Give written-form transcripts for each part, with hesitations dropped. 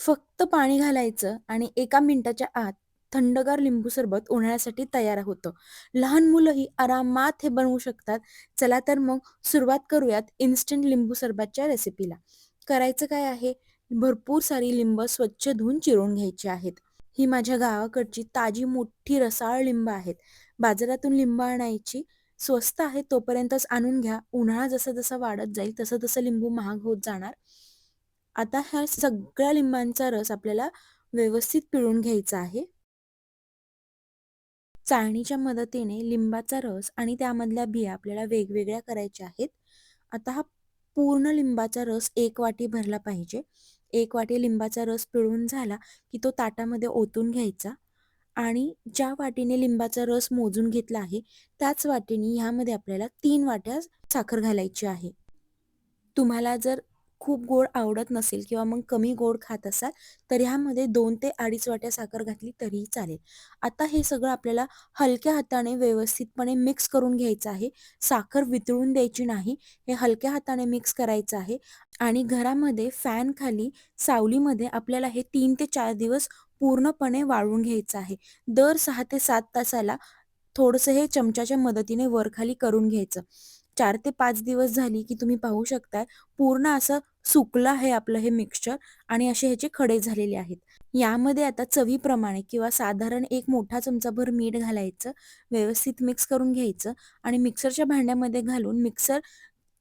फक्त पाणी घालायचं आणि 1 मिनिटाच्या आत थंडगार लिंबू सरबत उन्हाळ्यासाठी तयार होतं. लहान मुलंही आरामात हे बनवू शकतात. चला तर मग सुरुवात करूयात इन्स्टंट लिंबू सरबतच्या रेसिपीला. करायचं काय आहे? भरपूर सारी लिंब स्वच्छ धुवून चिरून घ्यायची आहेत. ही माझ्या गावाकडची ताजी मोठी रसाळ लिंब आहेत. बाजारातून लिंब आणायची. स्वस्त आहे तोपर्यंतच आणून घ्या. उन्हाळा जसा-जसा वाढत जाईल तसं-तसं लिंबू महाग होत जाणार. आता ह्या सगळ्या लिंबांचा रस आपल्याला व्यवस्थित पिळून घ्यायचा आहे. चाळणीच्या मदतीने लिंबाचा रस आणि त्यामधल्या बिया आपल्याला वेगवेगळ्या करायच्या आहेत. आता हा पूर्ण लिंबाचा रस 1 वाटी भरला पाहिजे. 1 वाटी लिंबाचा रस पिळून झाला, की तो ताटामध्ये ओतून घ्यायचा आणि ज्या वाटीने लिंबाचा रस मोजून घेतला आहे, त्याच वाटीने ह्यामध्ये आपल्याला 3 वाट्या साखर घालायची आहे. तुम्हाला जर खूप गोड आवडत नसेल किंवा मग कमी गोड खात असाल, तर ह्यामध्ये 2 ते 2.5 वाट्या साखर घातली तरीही चालेल. आता हे सगळं आपल्याला हलक्या हाताने व्यवस्थितपणे मिक्स करून घ्यायचं आहे. साखर वितळून द्यायची नाही. हे हलक्या हाताने मिक्स करायचं आहे आणि घरामध्ये फॅनखाली सावलीमध्ये आपल्याला हे 3 ते 4 दिवस पूर्णपणे वाळवून घ्यायचं आहे. दर 6 ते 7 तासाला थोडंसं हे चमच्याच्या मदतीने वर-खाली करून घ्यायचं. 4 ते 5 दिवस झाली की तुम्ही पाहू शकताय पूर्ण असं सुकलं आहे आपलं हे मिक्सचर आणि असे ह्याचे खडे झालेले आहेत. यामध्ये आता चवीप्रमाणे किंवा साधारण 1 मोठा चमचाभर मीठ घालायचं, व्यवस्थित मिक्स करून घ्यायचं आणि मिक्सरच्या भांड्यामध्ये घालून मिक्सर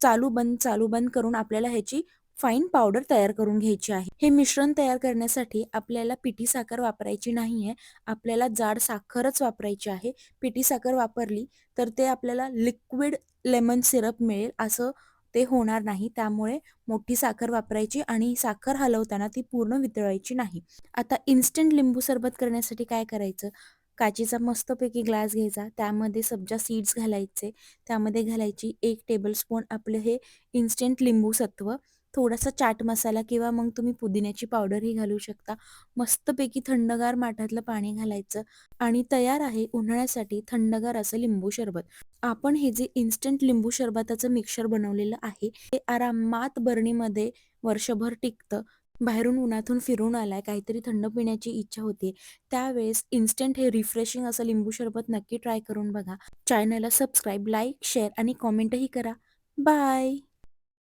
चालू बंद, चालू बंद करून आपल्याला ह्याची फाईन पावडर तयार करून घ्यायची आहे. हे मिश्रण तयार करण्यासाठी आपल्याला पिठी साखर वापरायची नाहीये. आपल्याला जाड साखरच वापरायची आहे. पिठी साखर वापरली तर ते आपल्याला लिक्विड लेमन सिरप मिळेल असं ते होणार नाही. त्यामुळे मोठी साखर वापरायची आणि साखर हलवताना ती पूर्ण वितळवायची नाही. आता इन्स्टंट लिंबू सरबत करण्यासाठी काय करायचं? काचेचा मस्तपैकी ग्लास घ्यायचा, त्यामध्ये सब्जा सीड्स घालायचे, त्यामध्ये घालायची 1 टेबलस्पून आपलं हे इन्स्टंट लिंबू सत्व, थोडासा चाट मसाला किंवा मग तुम्ही पुदिन्याची पावडरही घालू शकता. मस्तपैकी थंडगार माठातलं पाणी घालायचं आणि तयार आहे उन्हाळ्यासाठी थंडगार असं लिंबू सरबत. आपण हे जे इन्स्टंट लिंबू सरबताचं मिक्सचर बनवलेलं आहे, ते आरामात बरणीमध्ये वर्षभर टिकतं. बाहेरून उन्हातून फिरून आलाय, काहीतरी थंड पिण्याची इच्छा होते, त्यावेळेस इन्स्टंट हे रिफ्रेशिंग असं लिंबू सरबत नक्की ट्राय करून बघा. चॅनलला सबस्क्राईब, लाईक, शेअर आणि कॉमेंटही करा. बाय.